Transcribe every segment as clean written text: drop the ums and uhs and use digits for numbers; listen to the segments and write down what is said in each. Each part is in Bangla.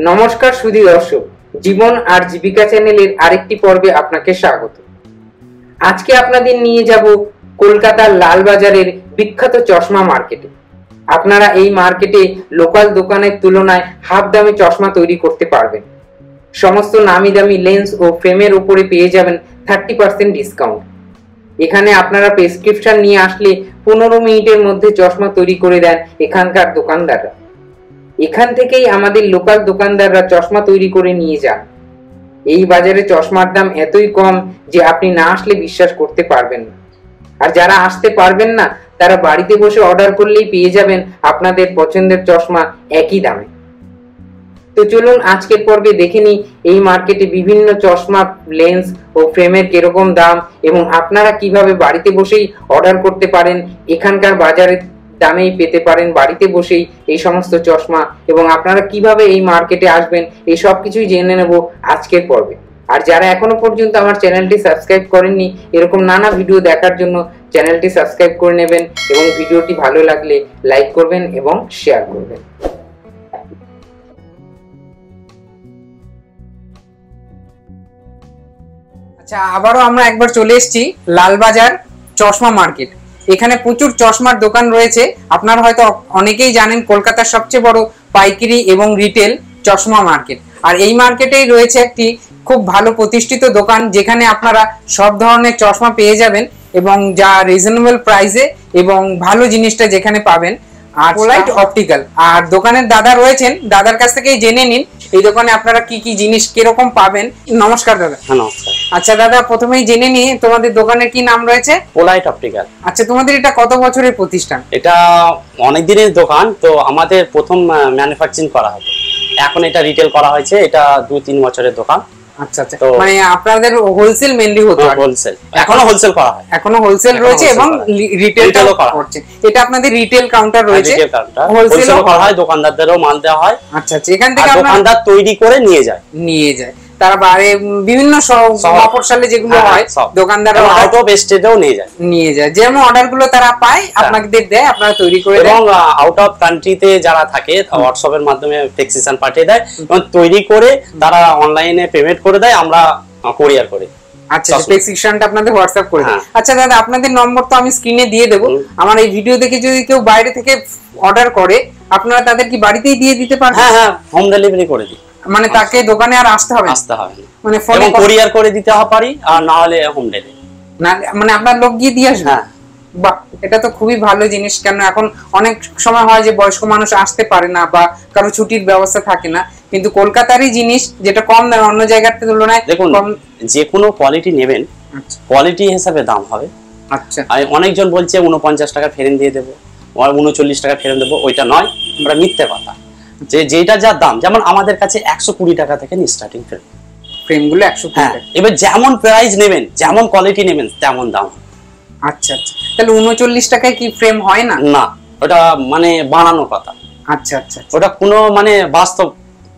নমস্কার সুধী দর্শক, জীবন আর জীবিকা চ্যানেলের আরেকটি পর্বে আপনাকে স্বাগত। আজকে আপনাদের নিয়ে যাব কলকাতার লালবাজারের বিখ্যাত চশমা মার্কেটে। আপনারা এই মার্কেটে লোকাল দোকানের তুলনায় হাফ দামে চশমা তৈরি করতে পারবেন। সমস্ত নামি দামি লেন্স ও ফ্রেমের উপরে পেয়ে যাবেন 30% ডিসকাউন্ট। এখানে আপনারা প্রেসক্রিপশন নিয়ে আসলে 15 মিনিটের মধ্যে চশমা তৈরি করে দেন এখানকার দোকানদাররা। এখান থেকেই আমাদের লোকাল দোকানদাররা চশমা তৈরি করে নিয়ে যান। এই বাজারে চশমার দাম এতই কম যে আপনি না আসলে বিশ্বাস করতে পারবেন না। আর যারা আসতে পারবেন না তারা বাড়িতে বসে অর্ডার করলেই পেয়ে যাবেন আপনাদের পছন্দের চশমা একই দামে। তো চলুন আজকের পর্বে দেখে নিই এই মার্কেটে বিভিন্ন চশমা লেন্স ও ফ্রেমের কিরকম দাম এবং আপনারা কিভাবে বাড়িতে বসেই অর্ডার করতে পারেন, এখানকার বাজারের দামেই পেতে পারেন বাড়িতে বসেই এই সমস্ত চশমা, এবং আপনারা কিভাবে এই মার্কেটে আসবেন এই সব কিছুই জেনে নেব আজকের পর্বে। আর যারা এখনো পর্যন্ত আমার চ্যানেলটি সাবস্ক্রাইব করেননি, এরকম নানা ভিডিও দেখার জন্য চ্যানেলটি সাবস্ক্রাইব করে নেবেন এবং ভিডিওটি ভালো লাগলে লাইক করবেন এবং শেয়ার করবেন। আচ্ছা, আবারও আমরা একবার চলে এসেছি লালবাজার চশমা মার্কেট। এখানে প্রচুর চশমার দোকান রয়েছে। আপনারা হয়তো অনেকেই জানেন কলকাতার সবচেয়ে বড় পাইকারি এবং রিটেল চশমা মার্কেট। আর এই মার্কেটেই রয়েছে একটি খুব ভালো প্রতিষ্ঠিত দোকান যেখানে আপনারা সব ধরনের চশমা পেয়ে যাবেন এবং যা রিজনেবল প্রাইসে এবং ভালো জিনিসটা যেখানে পাবেন। আর পোলাইট অপটিক্যাল আর দোকানের দাদা রয়েছেন, দাদার কাছ থেকেই জেনে নিন এই দোকানে আপনারা কি কি জিনিস কিরকম পাবেন। নমস্কার দাদা। নমস্কার। আচ্ছা দাদা, প্রথমেই জেনে নিই তোমাদের দোকানের কি নাম রয়েছে? Polite optical. আচ্ছা, তোমাদের এটা কত বছরের প্রতিষ্ঠান? এটা অনেক দিনের দোকান, তো আমাদের প্রথম ম্যানুফ্যাকচারিং করা হতো, এখন এটা রিটেল করা হয়েছে। এটা 2-3 বছরের দোকান। আচ্ছা আচ্ছা, মানে আপনাদের হোলসেল মেইনলি হতো? হোলসেল, এখনো হোলসেল করা হয়। এখনো হোলসেল রয়েছে এবং রিটেলও করা হচ্ছে। এটা আপনাদের রিটেল কাউন্টার রয়েছে, হোলসেলও করা হয়, দোকানদারদেরও মাল দেওয়া হয়। আচ্ছা আচ্ছা, এখান থেকে দোকানদার তৈরি করে নিয়ে যায় তারা বিভিন্ন মফস্বলে যেগুলো হয় দোকানদাররা আউট অফ স্টেটেও নিয়ে যায়। যেমন অর্ডার গুলো তারা পায় আপনাদের দেয়, আপনারা তৈরি করে দেন। এবং আউট অফ কান্ট্রিতে যারা থাকে হোয়াটসঅ্যাপের মাধ্যমে প্রেসক্রিপশন পাঠিয়ে দেয় এবং তৈরি করে তারা অনলাইনে পেমেন্ট করে দেয়, আমরা কুরিয়ার করি। আচ্ছা, প্রেসক্রিপশনটা আপনাদের হোয়াটসঅ্যাপ করে দেন। আচ্ছা দাদা, আপনাদের নম্বর তো আমি স্ক্রিনে দিয়ে দেবো। আমার এই ভিডিও দেখে যদি কেউ বাইরে থেকে অর্ডার করে আপনারা তাদের কি বাড়িতেই দিয়ে দিতে পারবেন? হ্যাঁ হ্যাঁ, হোম ডেলিভারি করে দিই। মানে তাকে দোকানে আর আসতে হবে মানে ফোনে কুরিয়ার করে দিতে পারি, আর না হলে হোম ডেলিভারি না, মানে আপনার লোক গিয়ে দিয়ে আসবে। বাহ, এটা তো খুবই ভালো জিনিস। কেন এখন অনেক সময় হয় যে বয়স্ক মানুষ আসতে পারে না বা কারো ছুটির ব্যবস্থা থাকে না, কিন্তু কলকাতারই জিনিস যেটা কম দামে অন্য জায়গার তুলনায় দেখুন, যে কোনো কোয়ালিটি নেবেন কোয়ালিটি হিসাবে দাম হবে। আচ্ছা, অনেকজন বলছে 49 টাকা ফেরেন দিয়ে দেবো, 39 টাকা ফেরেন দেবো, ওইটা নয়, ওটা মিথ্যে কথা। যেটা যা দাম, যেমন আমাদের কাছে 120 টাকা থেকে স্টার্টিং ফ্রেমগুলো 120 টাকা। এবার যেমন প্রাইস নেবেন, যেমন কোয়ালিটি নেবেন তেমন দাম। আচ্ছা আচ্ছা, তাহলে 39 টাকায় কি ফ্রেম হয় না? না, ওটা মানে বানানো কথা। আচ্ছা আচ্ছা, ওটা কোনো মানে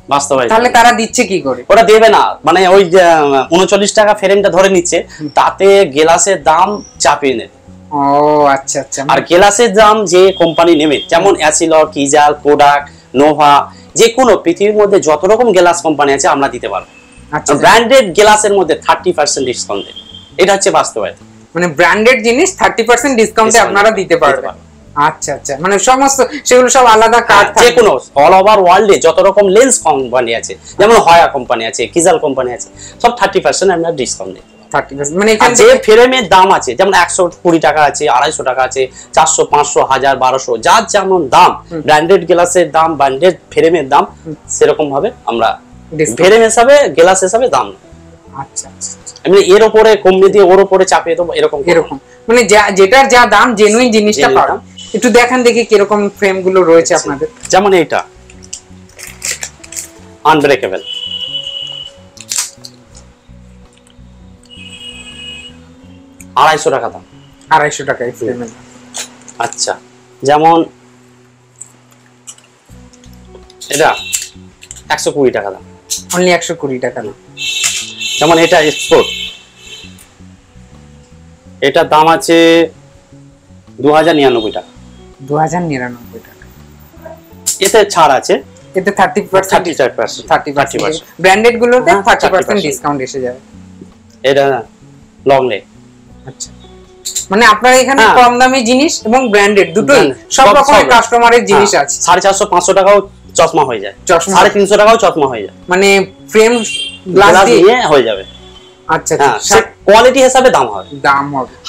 বাস্তবায়িত। তাহলে তারা দিচ্ছে কি করে? ওটা দেবে না, মানে ওই 39 টাকা ফ্রেমটা ধরে নিচ্ছে, তাতে গ্লাসের দাম চাপিয়ে নেবে। ও আচ্ছা আচ্ছা। আর গ্লাসের দাম যে কোম্পানি নেবে, যেমন অ্যাসিলর, কিজাল, কোডাক, নোভা, যে কোনো পৃথিবীর মধ্যে যত রকম গ্লাস কোম্পানি আছে আমরা দিতে পারবো। আচ্ছা, ব্র্যান্ডেড গ্লাসের মধ্যে 30% ডিসকাউন্ট দেবে। এটা হচ্ছে বাস্তবায়িত, মানে ব্র্যান্ডেড জিনিস 30% ডিসকাউন্টে আপনারা দিতে পারবেন। আচ্ছা আচ্ছা, মানে সমস্ত সেগুলো সব আলাদা কার্ড থাকে। যে কোনো অল ওভার ওয়ার্ল্ডে যত রকম লেন্স কোম্পানি আছে, যেমন হয়া কোম্পানি আছে, কিজাল কোম্পানি আছে, সব 30% আমরা ডিসকাউন্ট দেব। 30%, মানে যে ফ্রেমের দাম আছে, যেমন 120 টাকা আছে, 250 টাকা আছে, 400, 500, 1000, 1200, যার যেমন দাম, ব্র্যান্ডেড গ্লাসের দাম, ব্র্যান্ডেড ফ্রেমের দাম, সেরকম ভাবে আমরা ফ্রেম হিসাবে, গ্লাস হিসাবে দাম। আচ্ছা আচ্ছা, মানে এর উপরে কমিয়ে দিয়ে ওর উপরে চাপিয়ে দেবো, এরকম মানে যেটার যা দাম জেনুইন জিনিসটা পাবেন। একটু দেখান দেখি কিরকম ফ্রেম গুলো রয়েছে আপনাদের। যেমন এইটা আনব্রেকেবল, 250 টাকা দাম। 250 টাকা এই ফ্রেমের। আচ্ছা, যেমন এটা 120 টাকা দাম, অনলি 120 টাকা দাম। যেমন এটা এক্সপোর্ট, এটার দাম আছে 2099 টাকা। 2099 টাকা। এতে ছাড় আছে, এতে 30% 30% ব্র্যান্ডেড গুলোতে 30% ডিসকাউন্ট এসে যাবে। এটা লং লেগ। আচ্ছা, মানে আপনার এখানে কম দামি জিনিস এবং ব্র্যান্ডেড দুটোই সব রকমের কাস্টমারের জিনিস আছে। 450 500 টাকাও চশমা হয়ে যায়, 350 টাকাও চশমা হয়ে যায়, মানে ফ্রেম গ্লাস দিয়ে হয়ে যাবে। আচ্ছা আচ্ছা, কোয়ালিটি হিসাবে দাম হবে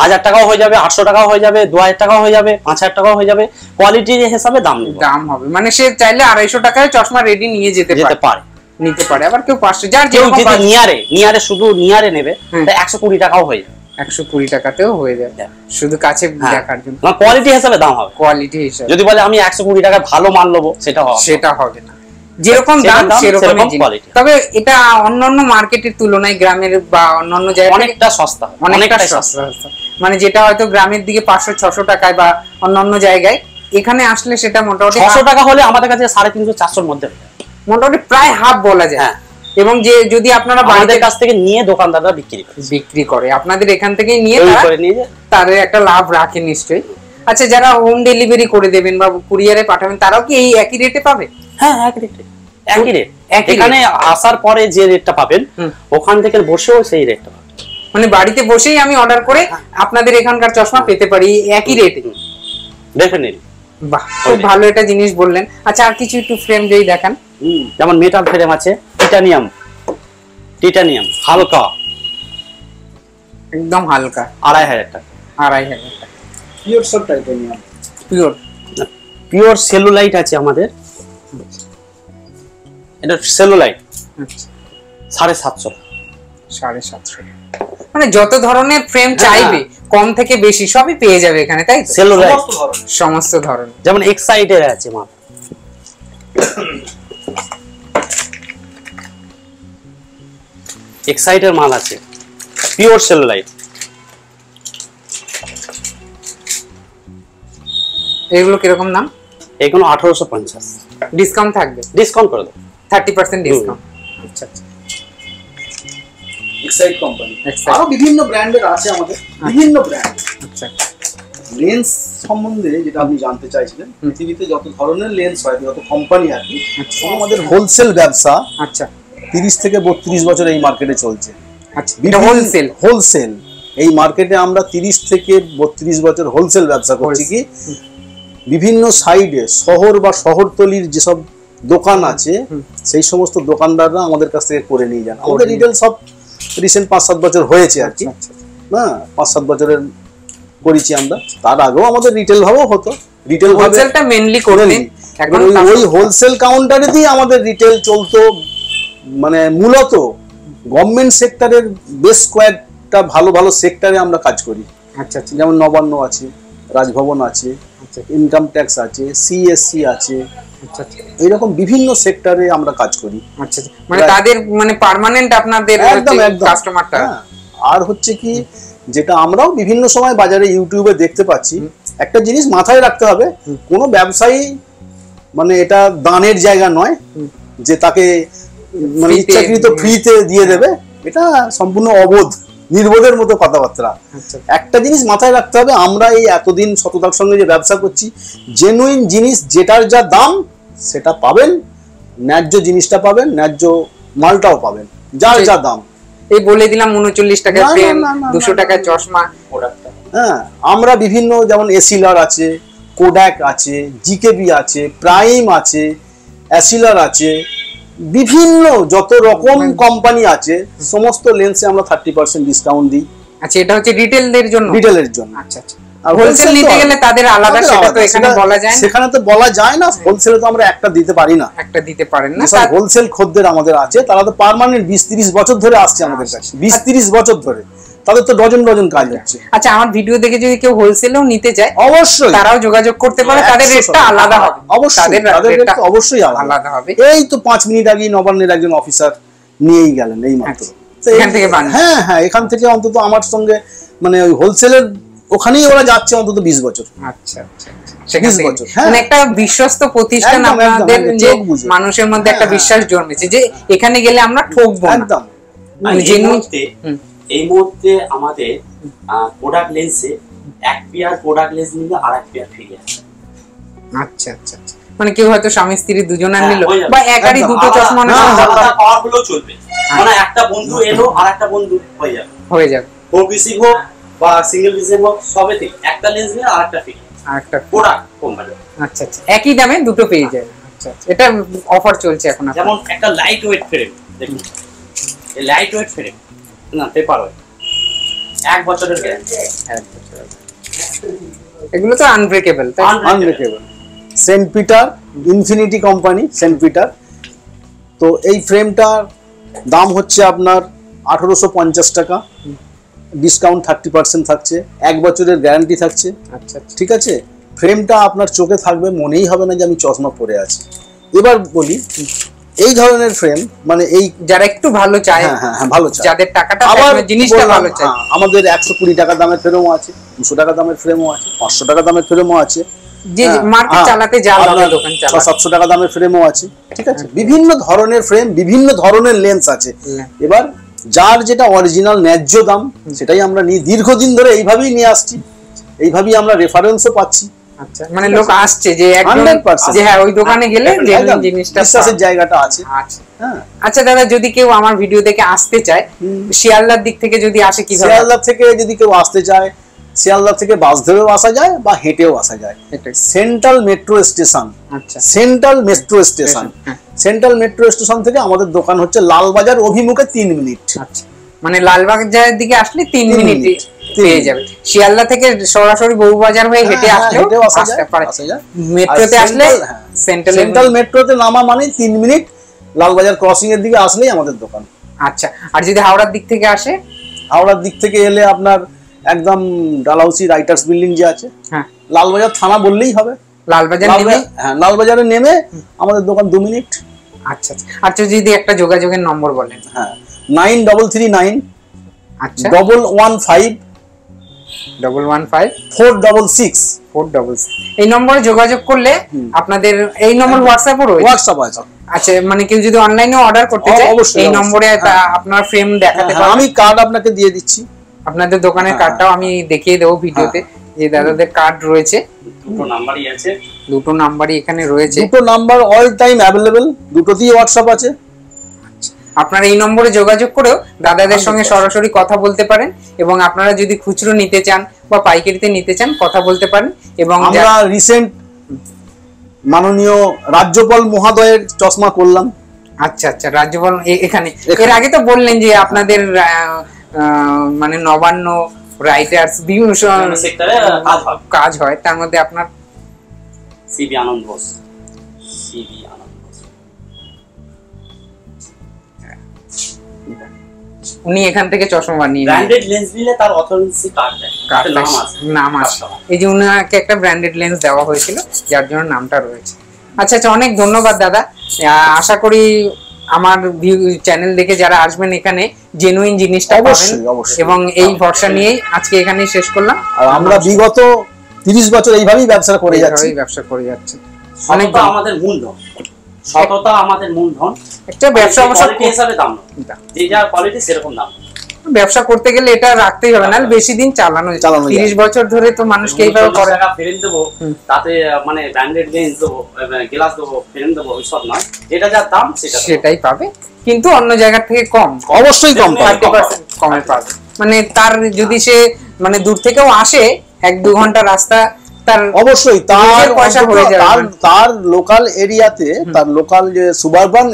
1000 টাকাও হয়ে যাবে, 800 টাকাও হয়ে যাবে, 2000 টাকাও হয়ে যাবে, 5000 টাকাও হয়ে যাবে, কোয়ালিটি হিসাবে দাম হবে। মানে সে চাইলে 250 টাকায় চশমা রেডি নিয়ে যেতে পারে, নিতে পারে। আবার কেউ 500, যার কেউ যদি নিয়ারে শুধু নিয়ারে নেবে তাই 120 টাকাও হয়ে যাবে, 120 টাকাতেও হয়ে যাবে, শুধু কাছে দেখার জন্য। না, কোয়ালিটি হিসাবে দাম হবে, কোয়ালিটি হিসাবে। যদি বলে আমি 120 টাকায় ভালো মাল নেবো, সেটা হবে না, যেরকম দাম সেরকম কোয়ালিটি। তবে এটা অন্যান্য মার্কেটের তুলনায় গ্রামের বা অন্যান্য জায়গায় অনেকটা সস্তা, অনেকটা সস্তা। মানে যেটা হয়তো গ্রামের দিকে 500-600 টাকায় বা অন্যান্য জায়গায়, এখানে আসলে সেটা মোটামুটি 600 টাকা হলে আমাদের কাছে 350-400 মধ্যে মোটামুটি প্রায় হাফ বলা যায়। এবং যে যদি আপনারা আমাদের কাছ থেকে নিয়ে দোকানদাররা বিক্রি করে, আপনাদের এখান থেকেই নিয়ে তাদের একটা লাভ রাখে নিশ্চয়ই। আচ্ছা, যারা হোম ডেলিভারি করে দেবেন বা কুরিয়ারে পাঠাবেন, তারাও কি এই একই রেটে পাবে? হ্যাঁ, একই রেট। এখানে আসার পরে যে রেটটা পাবেন, ওখান থেকে বসেও সেই রেটটা পাবেন। মানে বাড়িতে বসেই আমি অর্ডার করে আপনাদের এখানকার চশমা পেতে পারি একই রেটে। ডেফিনেটলি। বাহ, খুব ভালো একটা জিনিস বললেন। আচ্ছা, আর কিছু একটু ফ্রেম যদি দেখান। যেমন মেটাল ফ্রেম আছে, টিটানিয়াম হালকা, একদম হালকা, 2500 টাকা। 2500 টাকা। পিওর সব টাইটানিয়াম, পিওর সেলুলাইট আছে আমাদের, এটা সেলুলাইট। আচ্ছা, 750 750। মানে যত ধরনের ফ্রেম চাইবে, কম থেকে বেশি সবই পেয়ে যাবে এখানে, তাই তো? সেলুলাইট সমস্ত ধরনের। যেমন এক্সাইটের আছে মাল, এক্সাইটের মাল আছে, পিওর সেলুলাইট। এগুলো কিরকম দাম? এগুলো 1850। ডিসকাউন্ট থাকবে? ডিসকাউন্ট করে দেব, 30% ডিসকাউন্ট। আচ্ছা, এক্সাইট কোম্পানি। আরো বিভিন্ন ব্র্যান্ডের আছে আমাদের, বিভিন্ন ব্র্যান্ড। আচ্ছা, লেন্স সম্বন্ধে যেটা আপনি জানতে চাইছিলেন, পৃথিবীতে যত ধরনের লেন্স হয়, যত কোম্পানি আর কি, আমাদের হোলসেল ব্যবসা। আচ্ছা, 30 থেকে 32 বছর এই মার্কেটে চলছে। আচ্ছা, এটা হোলসেল এই মার্কেটে আমরা 30 থেকে 32 বছর হোলসেল ব্যবসা করছি। কি বিভিন্ন সাইডে শহর বা শহরতলির যেসব দোকান আছে, সেই সমস্ত দোকানদাররা আমাদের কাছ থেকে করে নিয়ে যান। আমাদের রিটেল সব রিসেন্ট 5-7 বছর হয়েছে আর কি, না 5-7 বছরের করেছি আমরা। তার আগেও আমাদের রিটেল ভাবেও হতো, রিটেল হোলসেলটা মেইনলি করে নিই। এখন ওই হোলসেল কাউন্টারে দিয়ে আমাদের রিটেল চলতো। মানে মূলত গভর্নমেন্ট সেক্টরের বেশ কয়েকটা ভালো ভালো সেক্টরে আমরা কাজ করি। আচ্ছা, যেমন নবান্ন আছে, রাজভবন আছে, ইনকাম ট্যাক্স আছে, সিএসসি আছে, এইরকম বিভিন্ন সেক্টরে আমরা কাজ করি। আচ্ছা, মানে তাদের মানে পার্মানেন্ট আপনাদের কাস্টমারটা। আর হচ্ছে কি, যেটা আমরাও বিভিন্ন সময় বাজারে ইউটিউবে দেখতে পাচ্ছি, একটা জিনিস মাথায় রাখতে হবে, কোনো ব্যবসায়ী মানে এটা দানের জায়গা নয় যে তাকে মানে ইচ্ছাকৃত ফ্রিতে দিয়ে দেবে, এটা সম্পূর্ণ অবোধ, নির্বোধের মতো কথাবার্তা। একটা জিনিস মাথায় রাখতে হবে, আমরা এই এতদিন সততার সঙ্গে যে ব্যবসা করছি, জেনুইন জিনিস যেটার যা দাম সেটা পাবেন, ন্যায্য জিনিসটা পাবেন, ন্যায্য মালটাও পাবেন, যার যা দাম। এই বলে দিলাম 39 টাকা ফ্রেম, 200 টাকা চশমা। হ্যাঁ, আমরা বিভিন্ন যেমন এসিলার আছে, কোডাক আছে, জিকেবি আছে, প্রাইম আছে, অ্যাসিলার আছে, বিভিন্ন যত রকম কোম্পানি আছে, সমস্ত লেন্সে আমরা 30% ডিসকাউন্ট দিই। আচ্ছা, এটা হচ্ছে রিটেলের জন্য। আচ্ছা, আর হোলসেল নিতে গেলে তাদের আলাদা, সেটা তো এখানে বলা যায় না। সেখানে তো বলা যায় না, হোলসেলে তো আমরা একটা দিতে পারি না, একটা দিতে পারেন না। হোলসেল খদ্দের আমাদের আছে, তারা তো পার্মানেন্ট 20-30 বছর ধরে আসছে আমাদের কাছে, 20-30 বছর ধরে, তাদের তো ডজন ডজন কাজ হচ্ছে। আচ্ছা, আমার ভিডিও দেখে যদি কেউ হোলসেলেও নিতে চায়, অবশ্যই তারাও যোগাযোগ করতে পারে, তাদের রেটটা আলাদা হবে। অবশ্যই তাদের রেটটা অবশ্যই আলাদা হবে। এই তো 5 মিনিট আগে নবান্নের একজন অফিসার নিয়েই গেলেন এই মাত্র। হ্যাঁ হ্যাঁ, এখান থেকে অন্তত আমার সঙ্গে মানে ওই হোলসেলের ওখানেই ওরা যাচ্ছে অন্তত 20 বছর। আচ্ছা, মানে একটা বিশ্বস্ত প্রতিষ্ঠান, আপনাদের যে মানুষের মধ্যে একটা বিশ্বাস জন্মেছে যে এখানে গেলে আমরা ঠকবো না। একদম। এই মুহূর্তে আমাদের প্রোডাক্ট লেন্সে 1 পেয়ার প্রোডাক্ট লেন্স নিলে 2.5 পেয়ার ফ্রি আছে। আচ্ছা, মানে কেউ হয়তো স্বামী স্ত্রী দুজনের নিল হয়ে যাবে। বা একারই দুটো চশমা অনেক সময় দরকার পাওয়ারফুলও চলবে, মানে একটা বন্ধু এলো আর একটা বন্ধু হয়ে যাবে, হয়ে যাবে। ফোর পিসি হোক বা সিঙ্গেল পিসি হোক, সবেতে একটা লেন্স নিয়ে আর একটা ফিট আরেকটা প্রোডাক্ট কোম্পানি। আচ্ছা আচ্ছা, একই দামে দুটো পেয়ে যায়। আচ্ছা আচ্ছা, এটা অফার চলছে এখন আপনার। যেমন একটা লাইট ওয়েট ফ্রেম, দেখুন এই লাইট ওয়েট ফ্রেম না পেপার ওয়েট, 1 বছরের গ্যারান্টি। এগুলো তো আনব্রেকেবল, তাই unbreakable. Saint Peter, Infinity company, Saint Peter. তো এই ফ্রেমটার দাম হচ্ছে আপনার 1850 টাকা, ডিসকাউন্ট 30% থাকছে, 1 বছরের গ্যারান্টি থাকছে। আচ্ছা আচ্ছা, ঠিক আছে, ফ্রেমটা আপনার চোখে থাকবে, মনেই হবে না যে আমি চশমা পরে আছি। এবার বলি, এই ধরনের ফ্রেম মানে এই যারা একটু ভালো চায়, হ্যাঁ হ্যাঁ ভালো চাই, যাদের টাকাটা আবার জিনিসটা ভালো চায়, আমাদের 120 টাকা দামের ফ্রেমও আছে, 200 টাকা দামের ফ্রেমও আছে, 500 টাকা দামের ফ্রেমও আছে, যে মার্কেট চালাতে যা লাগে দোকান চালাতে 700 টাকা দামের ফ্রেমও আছে। ঠিক আছে, বিভিন্ন ধরনের ফ্রেম, বিভিন্ন ধরনের লেন্স আছে। এবার যার যেটা অরিজিনাল ন্যায্য দাম সেটাই আমরা নিই, দীর্ঘদিন ধরে এইভাবেই নিয়ে আসছি, এইভাবেই আমরা রেফারেন্সও পাচ্ছি। আচ্ছা, মানে লোক আসছে যে একদম 100% যে হ্যাঁ ওই দোকানে গেলে একদম জিনিসটা বিশ্বাসের জায়গাটা আছে। আচ্ছা হ্যাঁ, আচ্ছা দাদা, যদি কেউ আমার ভিডিও দেখে আসতে চায়, শিয়ালদার দিক থেকে যদি আসে কিভাবে? শিয়ালদা থেকে যদি কেউ আসতে চায়, শিয়ালদা থেকে বাস ধরেও আসা যায় বা হেঁটেও আসা যায়। সেন্ট্রাল মেট্রো স্টেশন, আচ্ছা, সেন্ট্রাল মেট্রো স্টেশন, হ্যাঁ। সেন্ট্রাল মেট্রো স্টেশন থেকে আমাদের দোকান হচ্ছে লালবাজার অভিমুখে 3 মিনিট। আচ্ছা, মানে লালবাজারের দিকে আসলে 3 তিন মিনিটে মিনিট, পেয়ে যাবে। শিয়ালদা থেকে সরাসরি বউবাজার হয়ে হেঁটে আসলেও আসতে পারে। মেট্রোতে আসলে সেন্ট্রাল মেট্রোতে নামা মানে 3 মিনিট, লালবাজার ক্রসিং এর দিকে আসলেই আমাদের দোকান। আচ্ছা, আর যদি হাওড়ার দিক থেকে আসে? হাওড়ার দিক থেকে এলে আপনার একদম ডালহাউসি রাইটার্স বিল্ডিং যে আছে, হ্যাঁ, লালবাজার থানা বললেই হবে। লালবাজার নেমে? হ্যাঁ, লালবাজারে নেমে আমাদের দোকান 2 মিনিট। আচ্ছা আচ্ছা, আচ্ছা যদি একটা যোগাযোগের নম্বর বলেন। হ্যাঁ, 9339 আচ্ছা 115 115 466। 466 এই নম্বরে যোগাযোগ করলে আপনাদের এই নম্বর হোয়াটসঅ্যাপও রয়েছে? হোয়াটসঅ্যাপ আছে। আচ্ছা, মানে কেউ যদি অনলাইনে অর্ডার করতে চায় এই নম্বরে আপনার ফ্রেম দেখাতে পারবে? আমি কার্ড আপনাকে দিয়ে দিচ্ছি, আপনাদের দোকানের কার্ডটাও আমি দেখিয়ে দেবো ভিডিওতে, যে দাদাদের কার্ড রয়েছে, দুটো নাম্বারই আছে, দুটো নাম্বারই এখানে রয়েছে। দুটো নাম্বার অল টাইম অ্যাভেলেবল, দুটোতেই হোয়াটসঅ্যাপ আছে। আপনারা এই নম্বরে যোগাযোগ করেও দাদাদের সঙ্গে সরাসরি কথা বলতে পারেন, এবং আপনারা যদি খুচরো নিতে চান বা পাইকারিতে নিতে চান কথা বলতে পারেন। এবং আমরা রিসেন্ট মাননীয় রাজ্যপাল মহোদয়ের চশমা করলাম। আচ্ছা আচ্ছা, রাজ্যপাল এখানে এর আগে তো বললেন যে আপনাদের মানে নবান্ন রাইটার্স বিভিন্ন সেক্টরে কাজ হয়, তার মধ্যে আপনার সিবি আনন্দ বোস, সিবি আনন্দ বোস উনি এখান থেকে চশমা বানিয়ে ব্র্যান্ডেড লেন্স নিলে তার অথেন্টিসিটি কার্ড দেয়, নাম আছে, এই যে উনাকে একটা ব্র্যান্ডেড লেন্স দেওয়া হয়েছিল যার জন্য নামটা রয়েছে। আচ্ছা আচ্ছা, অনেক ধন্যবাদ দাদা। আশা করি আমার চ্যানেল দেখে যারা আসবেন এখানে জেনুইন জিনিসটা পাবেন, এবং এই ভরসা নিয়েই আজকে এখানেই শেষ করলাম। আর আমরা বিগত 30 বছর এইভাবেই ব্যবসা করে যাচ্ছি। অনেক আমাদের মূলধন, সততা আমাদের মূলধন। একটা ব্যবসা কোয়ালিটি হিসাবে দাম না, যে যা কোয়ালিটি সেরকম দাম। ব্যবসা করতে গেলে এটা রাখতেই হবে, না বেশি দিন চালানো 30 বছর ধরে তো মানুষকে এইভাবে করে ফ্রেম দেবো, তাতে মানে ব্র্যান্ডেড লেন্স দেবো, গ্লাস দেবো, ফ্রেম দেবো, ওইসব নয়, যেটা যার দাম সেটাই পাবে, কিন্তু অন্য জায়গা থেকে কম, অবশ্যই কম, 30% কমে পাবে। মানে তার যদি সে মানে দূর থেকেও আসে 1-2 ঘন্টা রাস্তা, তার অবশ্যই তার পয়সা হয়ে যাবে। তার লোকাল এরিয়াতে, তার লোকাল যে সুবারবান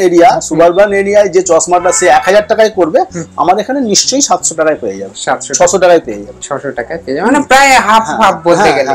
এরিয়ায় যে চশমাটা সে 1000 টাকায় করবে, আমার এখানে নিশ্চয়ই 700 টাকায় পেয়ে যাবে, 600 টাকায় পেয়ে যাবে, 600 টাকায় পেয়ে যাবে, মানে প্রায় হাফ বলতে গেলে।